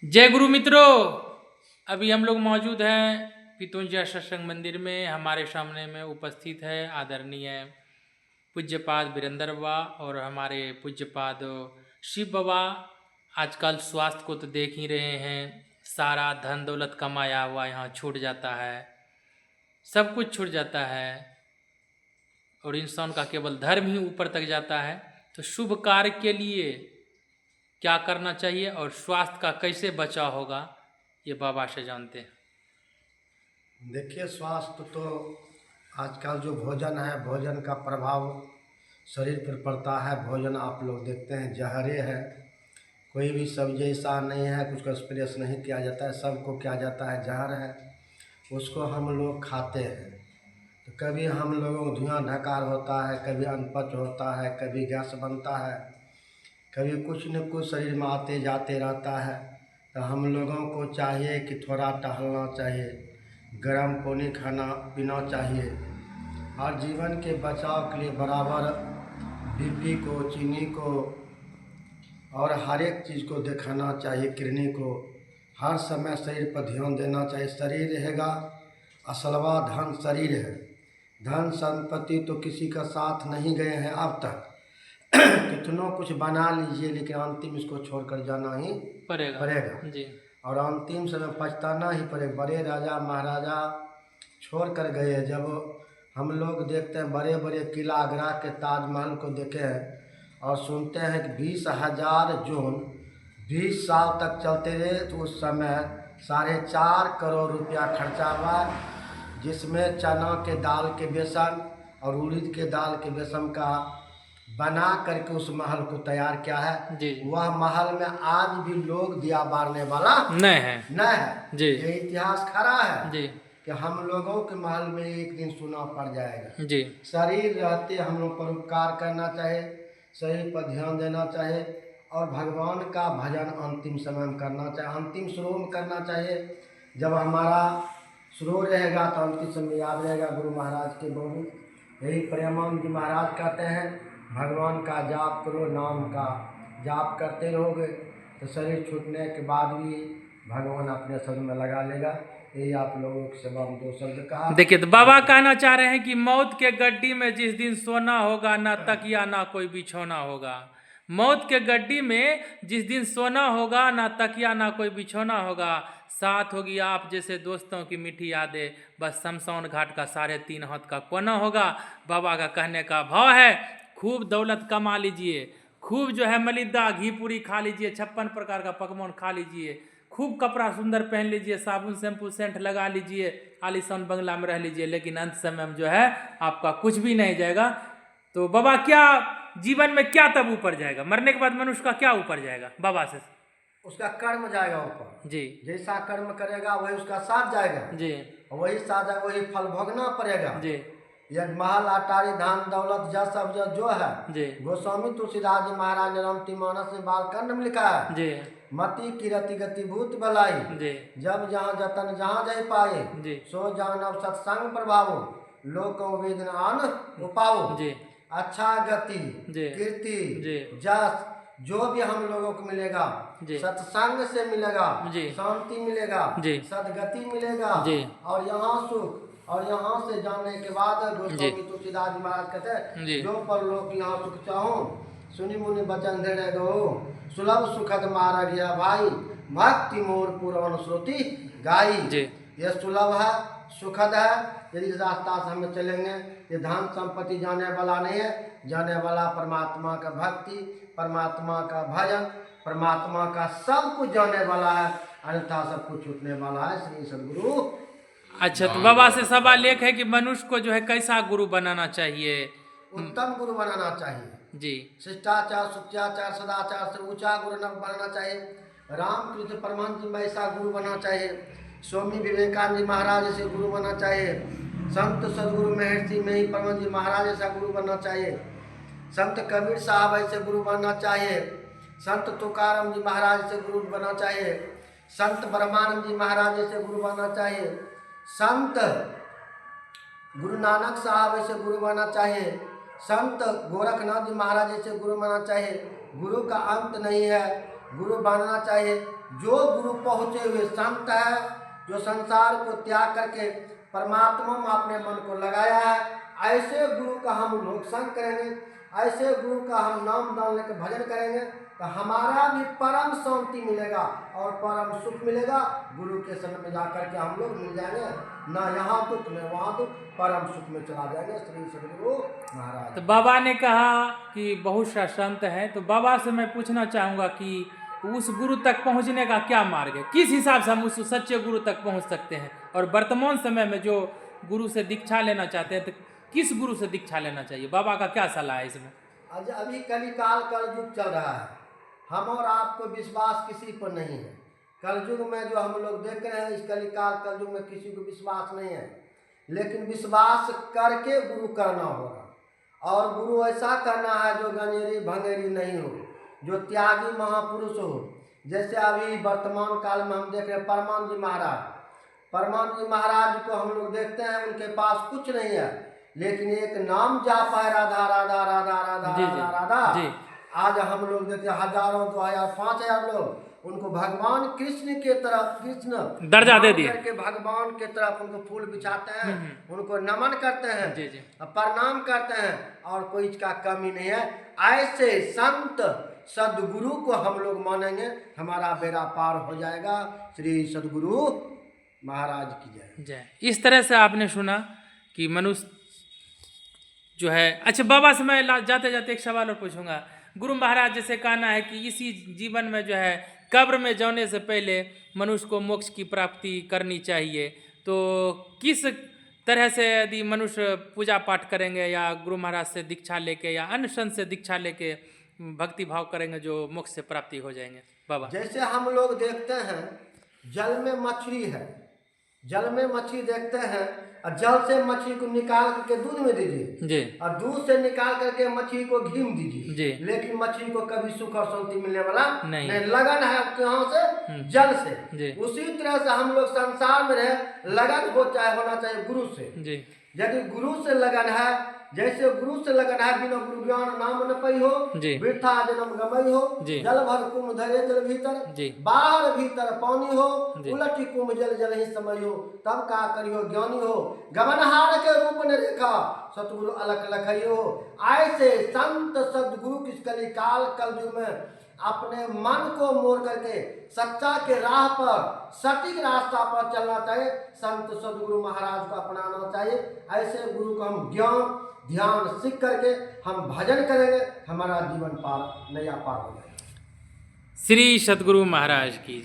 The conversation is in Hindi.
जय गुरु मित्रों। अभी हम लोग मौजूद हैं पितुंजय सत्संग मंदिर में। हमारे सामने में उपस्थित है आदरणीय पूज्यपाद वीरेंद्र बाबा और हमारे पूज्यपाद शिव बाबा। आजकल स्वास्थ्य को तो देख ही रहे हैं, सारा धन दौलत कमाया हुआ यहाँ छूट जाता है, सब कुछ छूट जाता है और इंसान का केवल धर्म ही ऊपर तक जाता है। तो शुभ कार्य के लिए क्या करना चाहिए और स्वास्थ्य का कैसे बचाव होगा, ये बाबा से जानते हैं। देखिए, स्वास्थ्य तो आजकल जो भोजन है, भोजन का प्रभाव शरीर पर पड़ता है। भोजन आप लोग देखते हैं जहरे है, कोई भी सब्जी ऐसा नहीं है कुछ का स्प्रेस नहीं किया जाता है, सबको किया जाता है जहर है, उसको हम लोग खाते हैं। तो कभी हम लोगों को धुआं ढकार होता है, कभी अनपच होता है, कभी गैस बनता है, कभी कुछ न कुछ शरीर में आते जाते रहता है। तो हम लोगों को चाहिए कि थोड़ा टहलना चाहिए, गर्म पानी खाना पीना चाहिए और जीवन के बचाव के लिए बराबर बीपी को, चीनी को और हर एक चीज़ को दिखाना चाहिए। किडनी को हर समय शरीर पर ध्यान देना चाहिए। शरीर रहेगा असलवा धन शरीर है। धन संपत्ति तो किसी का साथ नहीं गए हैं अब तक। कितनों कुछ बना लीजिए लेकिन अंतिम इसको छोड़कर जाना ही पड़ेगा जी। और अंतिम समय पछताना ही पड़ेगा। बड़े राजा महाराजा छोड़ कर गए। जब हम लोग देखते हैं बड़े बड़े किला आगरा के ताजमहल को देखे हैं और सुनते हैं कि 20,000 जोन 20 साल तक चलते रहे, तो उस समय 4.5 करोड़ रुपया खर्चा हुआ, जिसमें चना के दाल के बेसन और उड़द के दाल के बेसन का बना करके उस महल को तैयार किया है जी। वह महल में आज भी लोग दिया बारने वाला नहीं है जी। ये इतिहास खड़ा है जी कि हम लोगों के महल में एक दिन सुना पड़ जाएगा जी। शरीर रहते हम लोग पर उपकार करना चाहिए, शरीर पर ध्यान देना चाहिए और भगवान का भजन अंतिम समय में करना चाहिए, अंतिम श्लोक में करना चाहिए। जब हमारा श्लोक रहेगा तो अंतिम समय याद रहेगा गुरु महाराज के बोल। यही प्रेमानंद जी महाराज कहते हैं, भगवान का जाप करो, नाम का जाप करते रहोगे तो शरीर छूटने के बाद भी भगवान अपने शरीर में लगा लेगा। यही आप लोगों की सेवा में 2 शब्द कहा। देखिए, तो बाबा कहना चाह रहे हैं कि मौत के गड्डी में जिस दिन सोना होगा, ना तकिया ना कोई बिछौना होगा। मौत के गड्डी में जिस दिन सोना होगा, ना तकिया ना कोई बिछौना होगा, साथ होगी आप जैसे दोस्तों की मीठी यादें, बस शमशान घाट का 3.5 हाथ का कोना होगा। बाबा का कहने का भाव है, खूब दौलत कमा लीजिए, खूब जो है मलिदा घी पूरी खा लीजिए, 56 प्रकार का पकवान खा लीजिए, खूब कपड़ा सुंदर पहन लीजिए, साबुन शैम्पू सेंट लगा लीजिए, आलीशान बंगला में रह लीजिए, लेकिन अंत समय में जो है आपका कुछ भी नहीं जाएगा। तो बाबा क्या जीवन में क्या तब ऊपर जाएगा, मरने के बाद मनुष्य का क्या ऊपर जाएगा बाबा से? उसका कर्म जाएगा ऊपर जी। जैसा कर्म करेगा वही उसका साथ जाएगा जी। वही साथ जाएगा, वही फल भोगना पड़ेगा जी। यह महल अटारी धान दौलत जस सब जो है जी। गोस्वामी तुलसीदास जी महाराज ने रामती मानस में बालखंड में लिखा है। जी। मति किरति गति भूत भलाई, जी। जब जहाँ जतन जहाँ जय पाए, जी। सो जानव सत्संग प्रभावो, लोक वेदनान उपाओ। जी। अच्छा गति, जी। कीर्ति, जी। जस जो भी हम लोगों को मिलेगा, सत्संग से मिलेगा, शांति मिलेगा, सदगति मिलेगा और यहाँ सुख, और यहाँ से जाने के बाद गोस्वामी तुलसीदास जी महाराज कहते हैं, जो पर लोग यहाँ सुख चाहो, सुनी मुनि बचन धीरे गो, सुलभ सुखद मारा गया भाई, भक्ति मोर पुराण श्रुति गाई। ये सुलभ है, सुखद है। यदि इस रास्ता से हम चलेंगे, ये धन संपत्ति जाने वाला नहीं है, जाने वाला परमात्मा का भक्ति, परमात्मा का भजन, परमात्मा का सब कुछ जाने वाला है, अन्यथा सब कुछ छूटने वाला है। श्री सद्गुरु। अच्छा, तो बाबा से सवाल एक है कि मनुष्य को जो है कैसा गुरु बनाना चाहिए? उत्तम गुरु बनाना चाहिए जी। शिष्टाचार, सत्याचार, सदाचार से ऊंचा गुरु न बनाना चाहिए। रामकृष्ण परमहंस जी में ऐसा गुरु बनना चाहिए, स्वामी विवेकानंद जी महाराज ऐसे गुरु बनना चाहिए, संत सदगुरु महर्षि में ही परमहंस जी महाराज ऐसा गुरु बनना चाहिए, संत कबीर साहब ऐसे गुरु बनना चाहिए, संत तुकाराम जी महाराज से गुरु बनना चाहिए, संत ब्रह्मानंद जी महाराज ऐसे गुरु बनना चाहिए, संत गुरु नानक साहब ऐसे गुरु बनना चाहिए, संत गोरखनाथ जी महाराज ऐसे गुरु बनना चाहिए। गुरु का अंत नहीं है, गुरु बनना चाहिए। जो गुरु पहुँचे हुए संत है, जो संसार को त्याग करके परमात्मा में अपने मन को लगाया है, ऐसे गुरु का हम लोग संग करेंगे, ऐसे गुरु का हम नाम दान लेकर भजन करेंगे तो हमारा भी परम शांति मिलेगा और परम सुख मिलेगा। गुरु के शरण में जाकर के हम लोग मिल जाएंगे, ना यहाँ दुख न वहाँ दुख, परम सुख में चला जाएंगे। श्री सदगुरु महाराज। तो बाबा ने कहा कि बहुत सा संत है, तो बाबा से मैं पूछना चाहूँगा कि उस गुरु तक पहुँचने का क्या मार्ग है, किस हिसाब से हम उस सच्चे गुरु तक पहुँच सकते हैं, और वर्तमान समय में जो गुरु से दीक्षा लेना चाहते हैं तो किस गुरु से दीक्षा लेना चाहिए, बाबा का क्या सलाह है इसमें? आज अभी कलिकाल कलयुग चल रहा है, हम और आपको विश्वास किसी पर नहीं है। कलयुग में जो हम लोग देख रहे हैं, इस कलिकाल कलयुग में किसी को विश्वास नहीं है, लेकिन विश्वास करके गुरु करना होगा। और गुरु ऐसा करना है जो गंजेरी भंगेरी नहीं हो, जो त्यागी महापुरुष हो। जैसे अभी वर्तमान काल में हम देख रहे हैं परमान जी महाराज को हम लोग देखते हैं, उनके पास कुछ नहीं है, लेकिन एक नाम जाप है राधा राधा राधा राधा राधा राधा। आज हम लोग देखते हैं हजारों 2000 5000 लोग उनको भगवान कृष्ण के तरफ, कृष्ण दर्जा दे दिए के भगवान के तरफ उनको फूल बिछाते हैं, उनको नमन करते हैं, प्रणाम करते हैं, और कोई इसका कमी नहीं है। ऐसे संत सदगुरु को हम लोग मानेंगे, हमारा बेड़ा पार हो जाएगा। श्री सदगुरु महाराज की जय जय। इस तरह से आपने सुना कि मनुष्य जो है, अच्छा बाबा से मैं जाते जाते एक सवाल और पूछूंगा। गुरु महाराज जैसे कहना है कि इसी जीवन में जो है कब्र में जाने से पहले मनुष्य को मोक्ष की प्राप्ति करनी चाहिए, तो किस तरह से यदि मनुष्य पूजा पाठ करेंगे या गुरु महाराज से दीक्षा लेके या अन्य संत से दीक्षा लेके भक्ति भाव करेंगे जो मोक्ष से प्राप्ति हो जाएंगे बाबा? जैसे हम लोग देखते हैं जल में मछली है, जल में मछली देखते हैं, और जल से मछली को निकाल करके दूध में दीजिए जी, और दूध से निकाल करके मछली को घी में दीजिए जी, लेकिन मछली को कभी सुख और शांति मिलने वाला नहीं। लगन है कहाँ से? जल से जी। उसी तरह से हम लोग संसार में रहे, लगन होना चाहिए गुरु से जी। यदि गुरु से लगन है, जैसे गुरु से लगन है, बिना गुरु ज्ञान नाम न पई हो, वृथा जन्म गमई हो, जल भर कुंभ धरे जल भीतर, बाहर भीतर पानी हो, उलटी कुंभ जल जल ही समय हो, तब का करियो ज्ञानी हो, गमनहार के रूप ने रेखा सतगुरु अलख लखइयो। ऐसे संत सदगुरु किस कलिकाल कलयुग में अपने मन को मोड़ करके सच्चा के राह पर, सटीक रास्ता पर चलना चाहिए। संत सदगुरु महाराज को अपनाना चाहिए। ऐसे गुरु को हम ज्ञान ध्यान सीख करके हम भजन करेंगे, हमारा जीवन पार नया पार हो जाएगा। श्री सदगुरु महाराज की।